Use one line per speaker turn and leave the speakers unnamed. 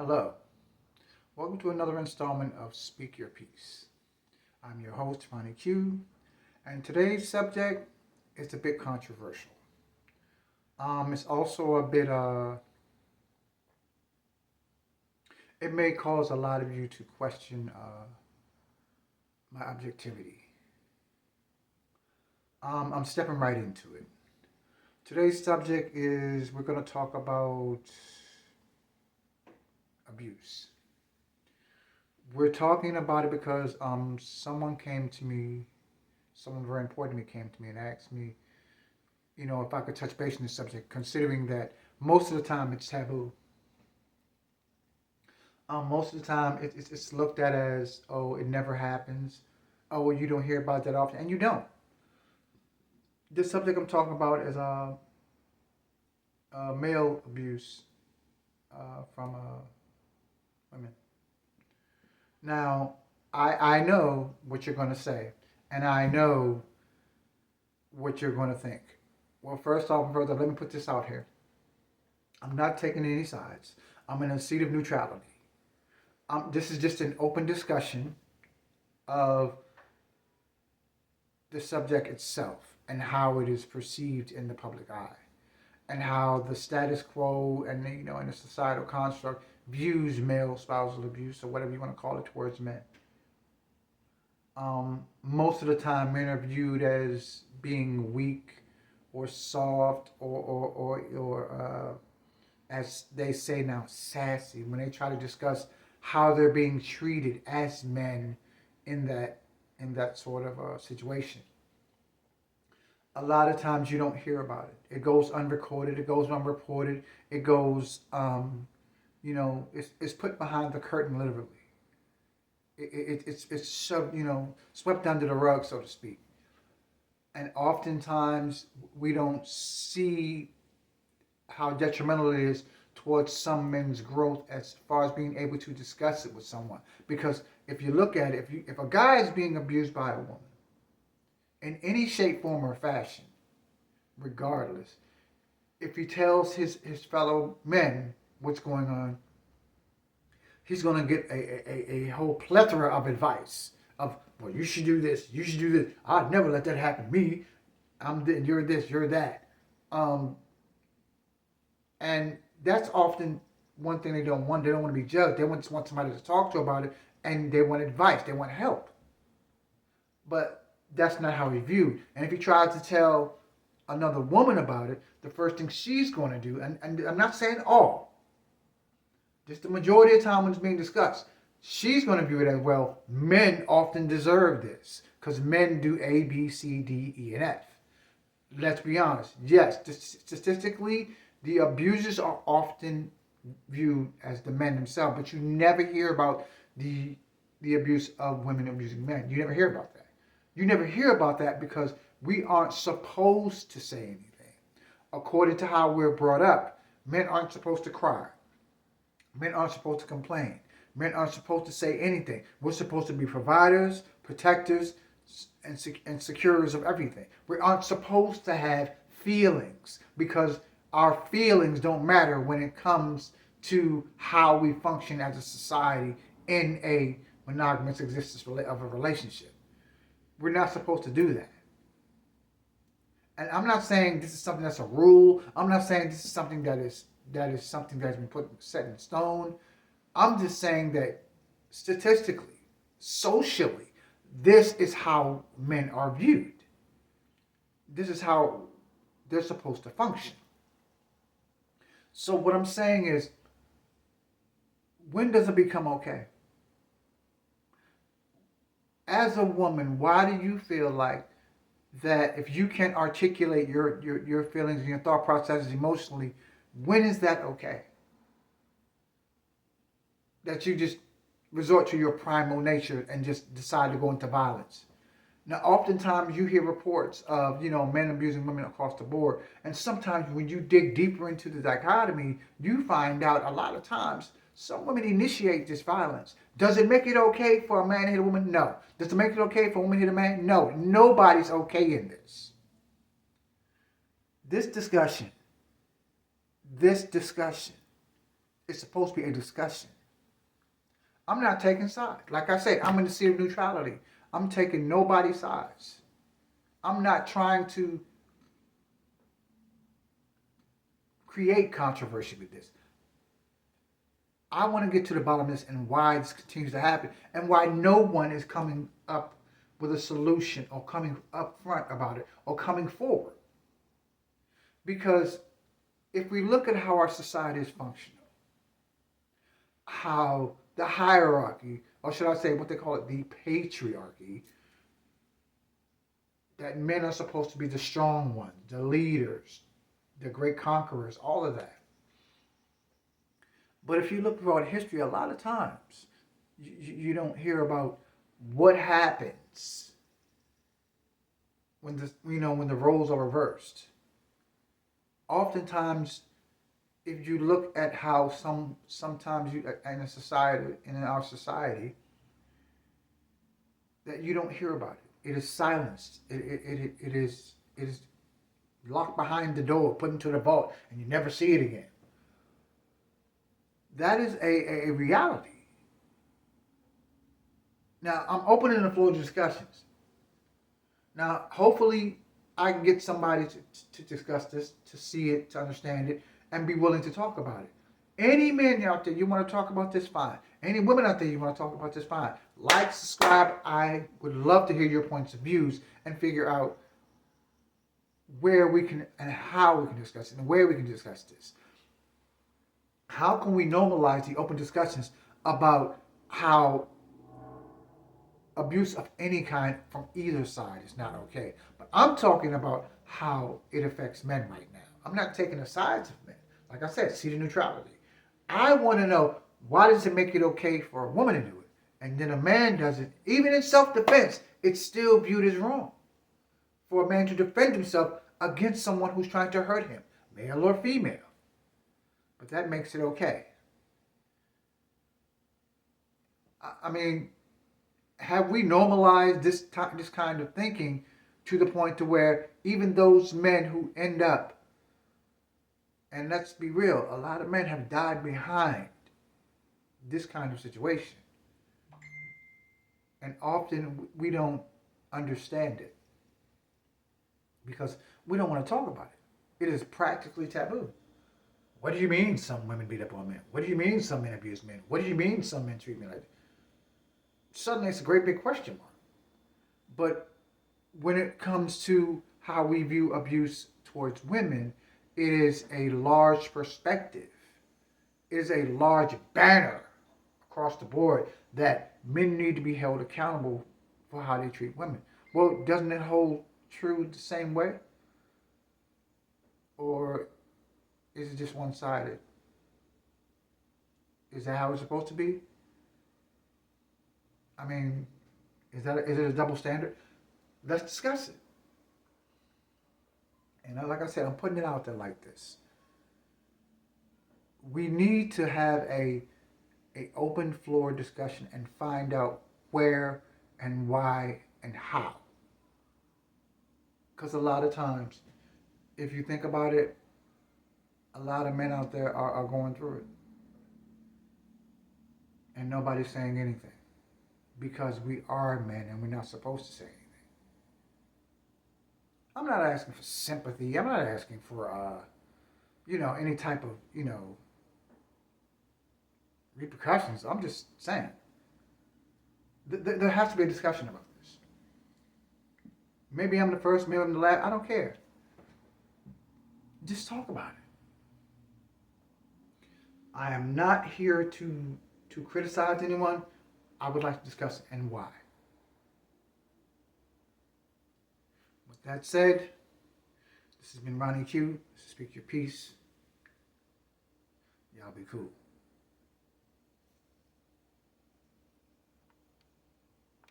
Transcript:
Hello, welcome to another installment of Speak Your Piece. I'm your host, Ronnie Q, and today's subject is a bit controversial. It's also a bit, it may cause a lot of you to question my objectivity. I'm stepping right into it. Today's subject is we're going to talk about abuse. We're talking about it because someone came to me, someone very important to me came to me and asked me, if I could touch base on this subject, considering that most of the time it's taboo. Most of the time it's looked at as, oh, it never happens. Oh, well, you don't hear about that often, and you don't. This subject I'm talking about is male abuse from women. Now, I know what you're going to say, and I know what you're going to think. Well, first off and further, let me put this out here. I'm not taking any sides. I'm in a seat of neutrality. This is just an open discussion of the subject itself and how it is perceived in the public eye, and how the status quo and and the societal construct views male spousal abuse or whatever you want to call it towards men. Most of the time, men are viewed as being weak or soft or as they say now, sassy when they try to discuss how they're being treated as men in that sort of situation. A lot of times you don't hear about it. It goes unrecorded. It goes unreported. It goes, it's put behind the curtain literally. It's shoved, swept under the rug, so to speak. And oftentimes we don't see how detrimental it is towards some men's growth as far as being able to discuss it with someone. Because if you look at it, if a guy is being abused by a woman in any shape, form, or fashion, regardless, if he tells his fellow men what's going on, he's going to get a whole plethora of advice of, well, you should do this, you should do this. I'd never let that happen to me. You're this, you're that. And that's often one thing they don't want. They don't want to be judged. They just want somebody to talk to about it, and they want advice. They want help. But that's not how he's viewed. And if he tries to tell another woman about it, the first thing she's going to do, and I'm not saying all, just the majority of the time when it's being discussed, she's going to view it as, well, men often deserve this because men do A, B, C, D, E, and F. Let's be honest. Yes, statistically, the abusers are often viewed as the men themselves, but you never hear about the abuse of women abusing men. You never hear about that. You never hear about that because we aren't supposed to say anything. According to how we're brought up, men aren't supposed to cry. Men aren't supposed to complain. Men aren't supposed to say anything. We're supposed to be providers, protectors, and securers of everything. We aren't supposed to have feelings because our feelings don't matter when it comes to how we function as a society in a monogamous existence of a relationship. We're not supposed to do that. And I'm not saying this is something that's a rule. I'm not saying this is something that is something that's been set in stone. I'm just saying that statistically, socially, this is how men are viewed. This is how they're supposed to function. So what I'm saying is, when does it become okay? As a woman, why do you feel like that if you can't articulate your feelings and your thought processes emotionally, when is that okay? That you just resort to your primal nature and just decide to go into violence. Now, oftentimes you hear reports of, men abusing women across the board. And sometimes when you dig deeper into the dichotomy, you find out a lot of times some women initiate this violence. Does it make it okay for a man to hit a woman? No. Does it make it okay for a woman to hit a man? No. Nobody's okay in this. This discussion It's supposed to be a discussion. I'm not taking sides. Like I said, I'm in the seat of neutrality. I'm taking nobody's sides. I'm not trying to create controversy with this. I want to get to the bottom of this and why this continues to happen and why no one is coming up with a solution or coming up front about it or coming forward. Because if we look at how our society is functional, how the hierarchy, or should I say what they call it, the patriarchy, that men are supposed to be the strong ones, the leaders, the great conquerors, all of that. But if you look throughout history, a lot of times you don't hear about what happens when the roles are reversed. Oftentimes, if you look at how sometimes you in our society, that you don't hear about it. It is silenced. It is locked behind the door, put into the vault, and you never see it again. That is a reality. Now, I'm opening the floor to discussions. Now, hopefully, I can get somebody to discuss this, to see it, to understand it, and be willing to talk about it. Any men out there, you want to talk about this, fine. Any women out there, you want to talk about this, fine. Like, subscribe. I would love to hear your points of views and figure out where we can and how we can discuss it and where we can discuss this. How can we normalize the open discussions about how abuse of any kind from either side is not okay? But I'm talking about how it affects men right now. I'm not taking the sides of men. Like I said, see the neutrality. I want to know, why does it make it okay for a woman to do it? And then a man does it, even in self-defense, it's still viewed as wrong for a man to defend himself against someone who's trying to hurt him, male or female. But that makes it okay. I mean, have we normalized this kind of thinking to the point to where even those men who end up, and let's be real, a lot of men have died behind this kind of situation. And often we don't understand it because we don't want to talk about it. It is practically taboo. What do you mean some women beat up on men? What do you mean some men abuse men? What do you mean some men treat men like that? Suddenly it's a great big question mark. But when it comes to how we view abuse towards women, it is a large perspective. It is a large banner across the board that men need to be held accountable for how they treat women. Well, doesn't it hold true the same way? Or is it just one-sided? Is that how it's supposed to be? I mean, is it a double standard? Let's discuss it. And like I said, I'm putting it out there like this. We need to have a open floor discussion and find out where and why and how. Because a lot of times, if you think about it, a lot of men out there are going through it. And nobody's saying anything. Because we are men and we're not supposed to say anything. I'm not asking for sympathy. I'm not asking for, any type of, repercussions. I'm just saying. There has to be a discussion about this. Maybe I'm the first, maybe I'm the last. I don't care. Just talk about it. I am not here to criticize anyone. I would like to discuss and why. With that said, this has been Ronnie Q. Speak your peace. Y'all be cool.